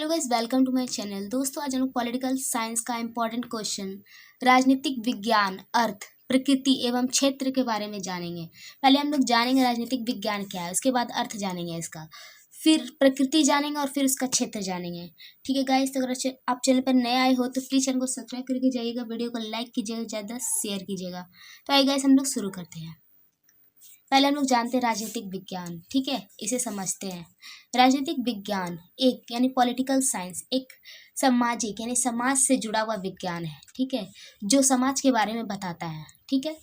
Hello guys, welcome to my channel. दोस्तों, आज हम लोग पॉलिटिकल साइंस का इम्पोर्टेंट क्वेश्चन राजनीतिक विज्ञान, अर्थ, प्रकृति एवं क्षेत्र के बारे में जानेंगे। पहले हम लोग जानेंगे राजनीतिक विज्ञान क्या है, उसके बाद अर्थ जानेंगे इसका, फिर प्रकृति जानेंगे और फिर उसका क्षेत्र जानेंगे। ठीक है गाइस, तो अगर आप चैनल पर नए आए हो तो प्लीज़ चैनल को सब्सक्राइब करके जाइएगा, वीडियो को लाइक कीजिएगा, ज़्यादा शेयर कीजिएगा। तो आइए गाइस, हम लोग शुरू करते हैं। पहले हम लोग जानते हैं राजनीतिक विज्ञान। ठीक है, इसे समझते हैं। राजनीतिक विज्ञान एक यानी पॉलिटिकल साइंस एक सामाजिक यानी समाज से जुड़ा हुआ विज्ञान है। ठीक है, जो समाज के बारे में बताता है। ठीक है,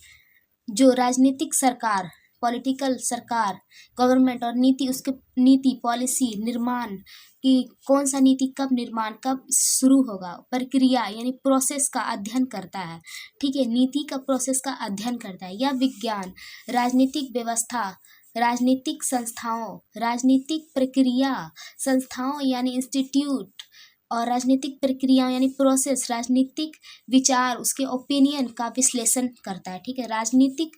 जो राजनीतिक सरकार, पॉलिटिकल सरकार, गवर्नमेंट और नीति, उसके नीति पॉलिसी निर्माण कि कौन सा नीति कब निर्माण कब शुरू होगा, प्रक्रिया यानी प्रोसेस का अध्ययन करता है। ठीक है, नीति का प्रोसेस का अध्ययन करता है। यह विज्ञान राजनीतिक व्यवस्था, राजनीतिक संस्थाओं, राजनीतिक प्रक्रिया संस्थाओं यानी इंस्टीट्यूट और राजनीतिक प्रक्रियाओं यानी प्रोसेस, राजनीतिक विचार, उसके ओपिनियन का विश्लेषण करता है। ठीक है, राजनीतिक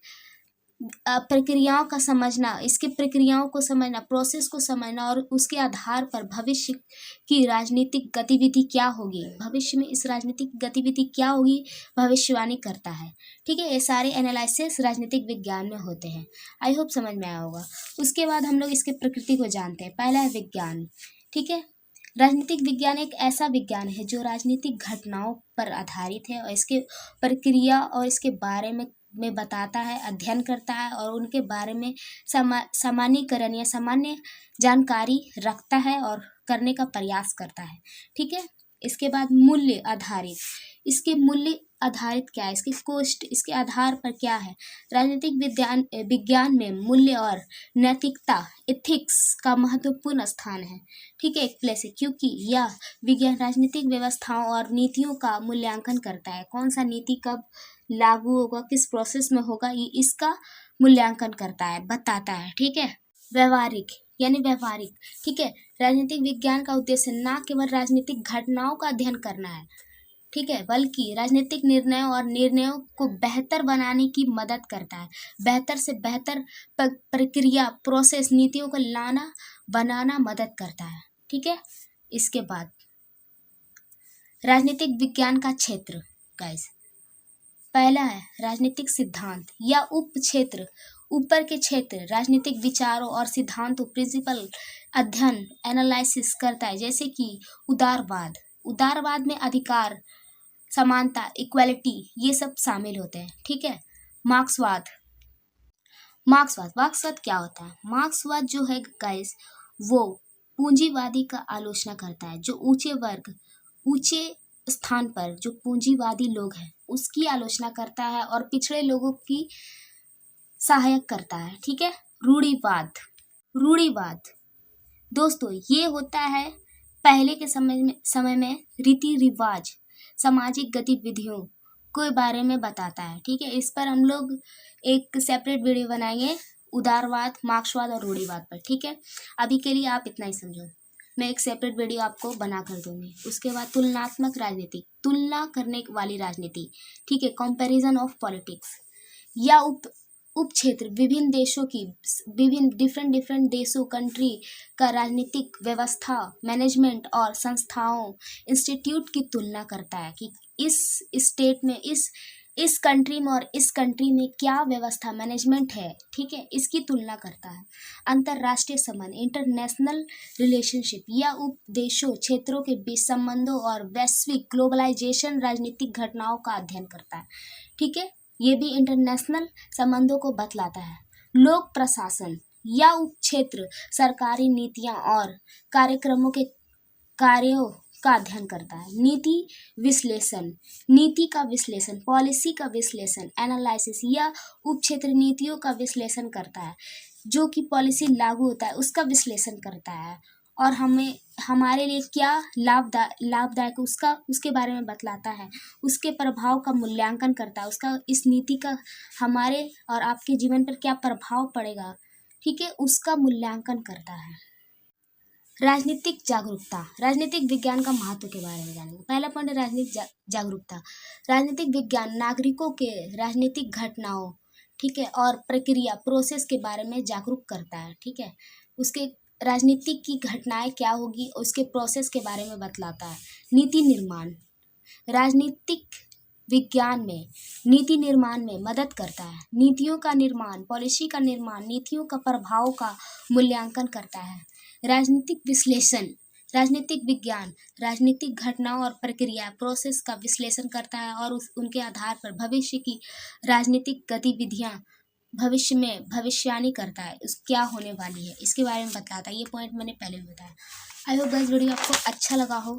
प्रक्रियाओं का समझना, इसके प्रक्रियाओं को समझना, प्रोसेस को समझना और उसके आधार पर भविष्य की राजनीतिक गतिविधि क्या होगी, भविष्य में इस राजनीतिक गतिविधि क्या होगी, भविष्यवाणी करता है। ठीक है, ये सारे एनालिसिस राजनीतिक विज्ञान में होते हैं। आई होप समझ में आया होगा। उसके बाद हम लोग इसके प्रकृति को जानते हैं। पहला है विज्ञान। ठीक है, राजनीतिक विज्ञान एक ऐसा विज्ञान है जो राजनीतिक घटनाओं पर आधारित है और इसके प्रक्रिया और इसके बारे में बताता है, अध्ययन करता है और उनके बारे में सामान्यीकरण या सामान्य जानकारी रखता है और करने का प्रयास करता है। ठीक है, इसके बाद मूल्य आधारित। इसके मूल्य आधारित क्या है, इसके कोष्ठ, इसके आधार पर क्या है। राजनीतिक विज्ञान में मूल्य और नैतिकता, एथिक्स का महत्वपूर्ण स्थान है। ठीक है, एक प्लेस है, क्योंकि यह विज्ञान राजनीतिक व्यवस्थाओं और नीतियों का मूल्यांकन करता है। कौन सा नीति कब लागू होगा, किस प्रोसेस में होगा, ये इसका मूल्यांकन करता है, बताता है। ठीक है, व्यवहारिक यानी व्यवहारिक। ठीक है, राजनीतिक विज्ञान का उद्देश्य न केवल राजनीतिक घटनाओं का अध्ययन करना है, ठीक है, बल्कि राजनीतिक निर्णयों और निर्णयों को बेहतर बनाने की मदद करता है। बेहतर से बेहतर प्रक्रिया, प्रोसेस, नीतियों को लाना, बनाना मदद करता है। ठीक है, इसके बाद राजनीतिक विज्ञान का क्षेत्र गाइस, पहला है राजनीतिक सिद्धांत या उप क्षेत्र। ऊपर के क्षेत्र राजनीतिक विचारों और सिद्धांतों, प्रिंसिपल अध्ययन, एनालिसिस करता है, जैसे कि उदारवाद। उदारवाद में अधिकार, समानता, इक्वालिटी, ये सब शामिल होते हैं। ठीक है, मार्क्सवाद। मार्क्सवाद क्या होता है? मार्क्सवाद जो है गाइस, वो पूंजीवादी का आलोचना करता है। जो ऊंचे वर्ग, ऊंचे स्थान पर जो पूंजीवादी लोग हैं उसकी आलोचना करता है और पिछड़े लोगों की सहायक करता है। ठीक है, रूढ़िवाद दोस्तों, ये होता है पहले के समय में रीति रिवाज, सामाजिक गतिविधियों के बारे में बताता है। ठीक है, इस पर हम लोग एक सेपरेट वीडियो बनाएंगे, उदारवाद, मार्क्सवाद और रूढ़िवाद पर। ठीक है, अभी के लिए आप इतना ही समझो, मैं एक सेपरेट वीडियो आपको बना कर दूंगी। उसके बाद तुलनात्मक राजनीति, तुलना करने वाली राजनीति। ठीक है, कंपैरिजन ऑफ पॉलिटिक्स या उप क्षेत्र, विभिन्न देशों की, विभिन्न डिफरेंट देशों, कंट्री का राजनीतिक व्यवस्था, मैनेजमेंट और संस्थाओं, इंस्टीट्यूट की तुलना करता है कि इस स्टेट में, इस कंट्री में और इस कंट्री में क्या व्यवस्था, मैनेजमेंट है। ठीक है, इसकी तुलना करता है। अंतर्राष्ट्रीय संबंध, इंटरनेशनल रिलेशनशिप या उप देशों, क्षेत्रों के बीच संबंधों और वैश्विक ग्लोबलाइजेशन राजनीतिक घटनाओं का अध्ययन करता है। ठीक है, ये भी इंटरनेशनल संबंधों को बतलाता है। लोक प्रशासन या उप क्षेत्र सरकारी नीतियां और कार्यक्रमों के कार्यों का अध्ययन करता है। नीति का विश्लेषण, पॉलिसी का विश्लेषण, एनालिसिस या उप क्षेत्र नीतियों का विश्लेषण करता है। जो कि पॉलिसी लागू होता है उसका विश्लेषण करता है और हमारे लिए क्या लाभदायक उसके बारे में बतलाता है। उसके प्रभाव का मूल्यांकन करता है, उसका, इस नीति का हमारे और आपके जीवन पर क्या प्रभाव पड़ेगा। ठीक है, उसका मूल्यांकन करता है। राजनीतिक जागरूकता, राजनीतिक विज्ञान का महत्व के बारे में जानेंगे। पहला पॉइंट है राजनीतिक जागरूकता। राजनीतिक विज्ञान नागरिकों के राजनीतिक घटनाओं, ठीक है, और प्रक्रिया, प्रोसेस के बारे में जागरूक करता है। ठीक है, उसके राजनीतिक की घटनाएं क्या होगी उसके प्रोसेस के बारे में बतलाता है। नीति निर्माण, राजनीतिक विज्ञान में नीति निर्माण में मदद करता है। नीतियों का निर्माण, पॉलिसी का निर्माण, नीतियों का प्रभाव का मूल्यांकन करता है। राजनीतिक विश्लेषण, राजनीतिक विज्ञान राजनीतिक घटनाओं और प्रक्रिया प्रोसेस का विश्लेषण करता है और उनके आधार पर भविष्य की राजनीतिक गतिविधियां, भविष्य में भविष्यवाणी करता है, उस क्या होने वाली है इसके बारे में बताता है। ये पॉइंट मैंने पहले भी बताया। आई होप गाइस वीडियो आपको अच्छा लगा हो,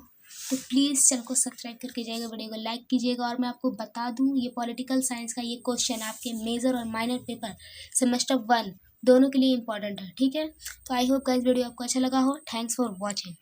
तो प्लीज़ चैनल को सब्सक्राइब करके जाइएगा, वीडियो को लाइक कीजिएगा। और मैं आपको बता दूं, ये पॉलिटिकल साइंस का ये क्वेश्चन आपके मेजर और माइनर पेपर सेमेस्टर 1 दोनों के लिए इंपॉर्टेंट है, ठीक है। तो आई होप गाइस वीडियो आपको अच्छा लगा हो। Thanks for watching.